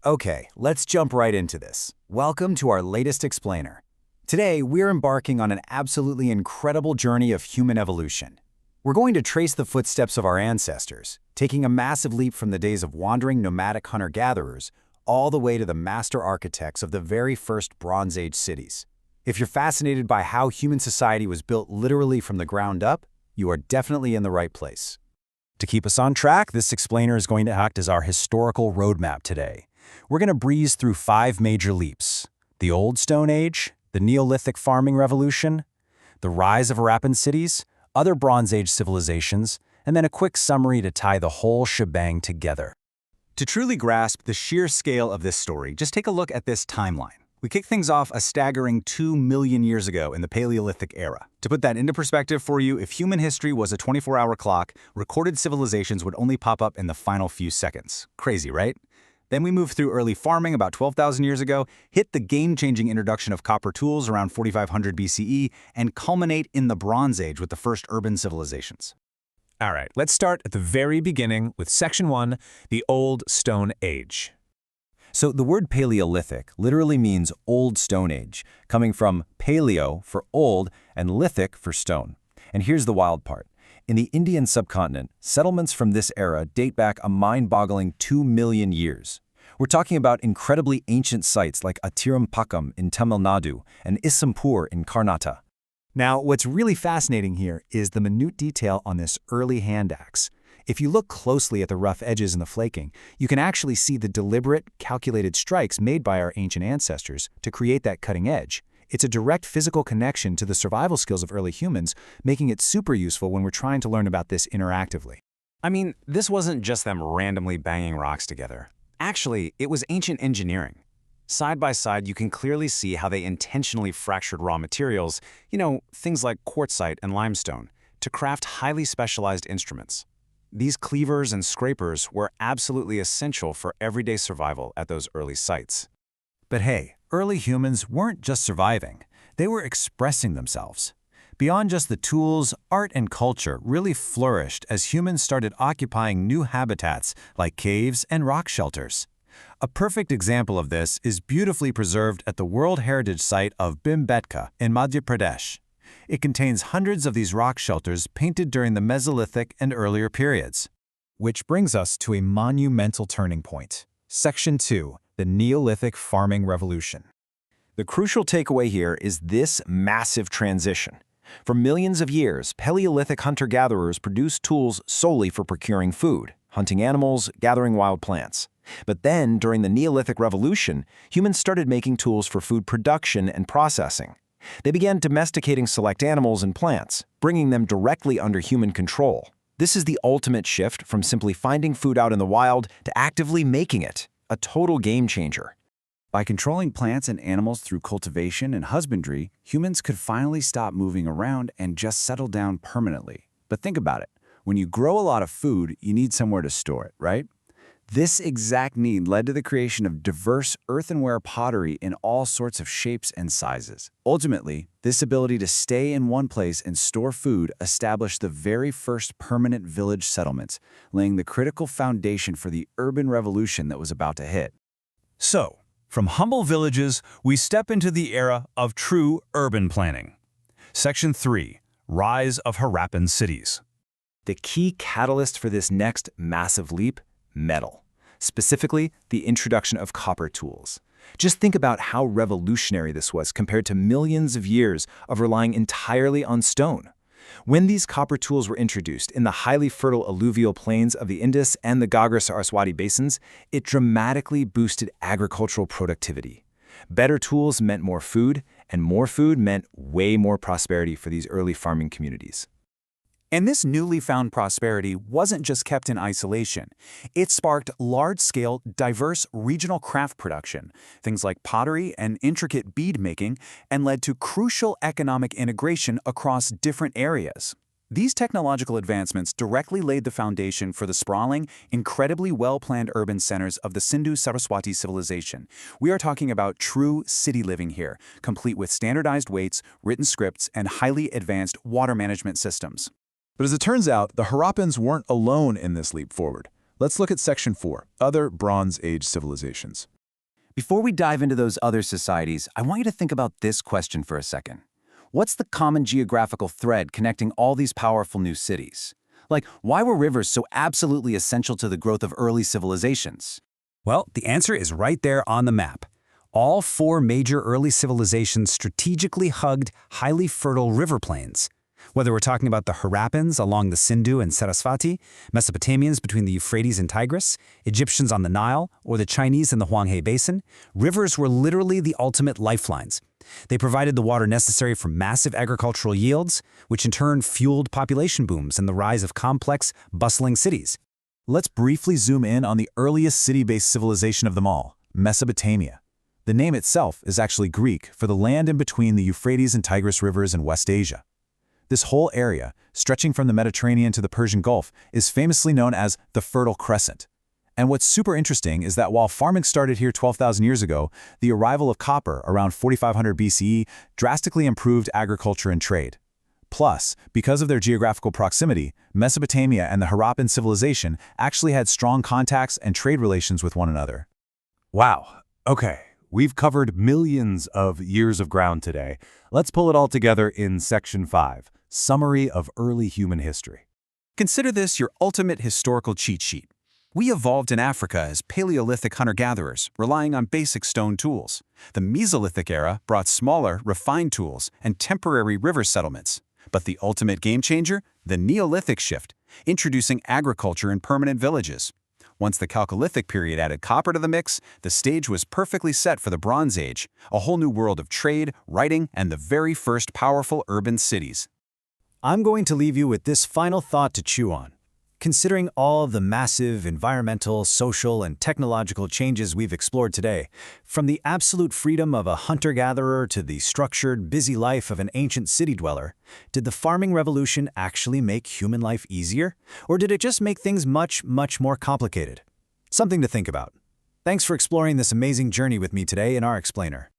Okay, let's jump right into this. Welcome to our latest explainer. Today, we're embarking on an absolutely incredible journey of human evolution. We're going to trace the footsteps of our ancestors, taking a massive leap from the days of wandering nomadic hunter-gatherers all the way to the master architects of the very first Bronze Age cities. If you're fascinated by how human society was built literally from the ground up, you are definitely in the right place. To keep us on track, this explainer is going to act as our historical roadmap today. We're going to breeze through 5 major leaps: the Old Stone Age, the Neolithic farming revolution, the rise of Harappan cities, other Bronze Age civilizations, and then a quick summary to tie the whole shebang together. To truly grasp the sheer scale of this story, just take a look at this timeline. We kick things off a staggering 2 million years ago in the Paleolithic era. To put that into perspective for you, if human history was a 24-hour clock, recorded civilizations would only pop up in the final few seconds. Crazy, right? Then we move through early farming about 12,000 years ago, hit the game-changing introduction of copper tools around 4500 BCE, and culminate in the Bronze Age with the first urban civilizations. All right, let's start at the very beginning with Section 1, the Old Stone Age. So the word Paleolithic literally means Old Stone Age, coming from paleo for old and lithic for stone. And here's the wild part. In the Indian subcontinent, settlements from this era date back a mind-boggling 2 million years. We're talking about incredibly ancient sites like Atirampakam in Tamil Nadu and Isampur in Karnataka. Now, what's really fascinating here is the minute detail on this early hand axe. If you look closely at the rough edges and the flaking, you can actually see the deliberate, calculated strikes made by our ancient ancestors to create that cutting edge. It's a direct physical connection to the survival skills of early humans, making it super useful when we're trying to learn about this interactively. I mean, this wasn't just them randomly banging rocks together. Actually, it was ancient engineering. Side by side, you can clearly see how they intentionally fractured raw materials, things like quartzite and limestone, to craft highly specialized instruments. These cleavers and scrapers were absolutely essential for everyday survival at those early sites. But hey, early humans weren't just surviving, they were expressing themselves. Beyond just the tools, art and culture really flourished as humans started occupying new habitats like caves and rock shelters. A perfect example of this is beautifully preserved at the World Heritage Site of Bhimbetka in Madhya Pradesh. It contains hundreds of these rock shelters painted during the Mesolithic and earlier periods. Which brings us to a monumental turning point. Section 2, the Neolithic Farming Revolution. The crucial takeaway here is this massive transition. For millions of years, Paleolithic hunter-gatherers produced tools solely for procuring food, hunting animals, gathering wild plants. But then, during the Neolithic Revolution, humans started making tools for food production and processing. They began domesticating select animals and plants, bringing them directly under human control. This is the ultimate shift from simply finding food out in the wild to actively making it, a total game changer. By controlling plants and animals through cultivation and husbandry, humans could finally stop moving around and just settle down permanently. But think about it. When you grow a lot of food, you need somewhere to store it, right? This exact need led to the creation of diverse earthenware pottery in all sorts of shapes and sizes. Ultimately, this ability to stay in one place and store food established the very first permanent village settlements, laying the critical foundation for the urban revolution that was about to hit. So, from humble villages, we step into the era of true urban planning. Section 3, Rise of Harappan Cities. The key catalyst for this next massive leap: metal. Specifically, the introduction of copper tools. Just think about how revolutionary this was compared to millions of years of relying entirely on stone. When these copper tools were introduced in the highly fertile alluvial plains of the Indus and the Ghaggar-Sarasvatī basins, it dramatically boosted agricultural productivity. Better tools meant more food, and more food meant way more prosperity for these early farming communities. And this newly found prosperity wasn't just kept in isolation. It sparked large-scale, diverse regional craft production, things like pottery and intricate bead making, and led to crucial economic integration across different areas. These technological advancements directly laid the foundation for the sprawling, incredibly well-planned urban centers of the Sindhu Sarasvatī Civilisation. We are talking about true city living here, complete with standardized weights, written scripts, and highly advanced water management systems. But as it turns out, the Harappans weren't alone in this leap forward. Let's look at Section 4, Other Bronze Age Civilizations. Before we dive into those other societies, I want you to think about this question for a second. What's the common geographical thread connecting all these powerful new cities? Like, why were rivers so absolutely essential to the growth of early civilizations? Well, the answer is right there on the map. All 4 major early civilizations strategically hugged highly fertile river plains. Whether we're talking about the Harappans along the Sindhu and Sarasvatī, Mesopotamians between the Euphrates and Tigris, Egyptians on the Nile, or the Chinese in the Huanghe Basin, rivers were literally the ultimate lifelines. They provided the water necessary for massive agricultural yields, which in turn fueled population booms and the rise of complex, bustling cities. Let's briefly zoom in on the earliest city-based civilization of them all, Mesopotamia. The name itself is actually Greek for the land in between the Euphrates and Tigris rivers in West Asia. This whole area, stretching from the Mediterranean to the Persian Gulf, is famously known as the Fertile Crescent. And what's super interesting is that while farming started here 12,000 years ago, the arrival of copper around 4500 BCE drastically improved agriculture and trade. Plus, because of their geographical proximity, Mesopotamia and the Harappan civilization actually had strong contacts and trade relations with one another. Wow. Okay. We've covered millions of years of ground today. Let's pull it all together in Section 5, Summary of Early Human History. Consider this your ultimate historical cheat sheet. We evolved in Africa as Paleolithic hunter-gatherers, relying on basic stone tools. The Mesolithic era brought smaller, refined tools and temporary river settlements. But the ultimate game changer? The Neolithic shift, introducing agriculture and permanent villages. Once the Chalcolithic period added copper to the mix, the stage was perfectly set for the Bronze Age, a whole new world of trade, writing, and the very first powerful urban cities. I'm going to leave you with this final thought to chew on. Considering all of the massive environmental, social, and technological changes we've explored today, from the absolute freedom of a hunter-gatherer to the structured, busy life of an ancient city dweller, did the farming revolution actually make human life easier? Or did it just make things much, much more complicated? Something to think about. Thanks for exploring this amazing journey with me today in our Explainer.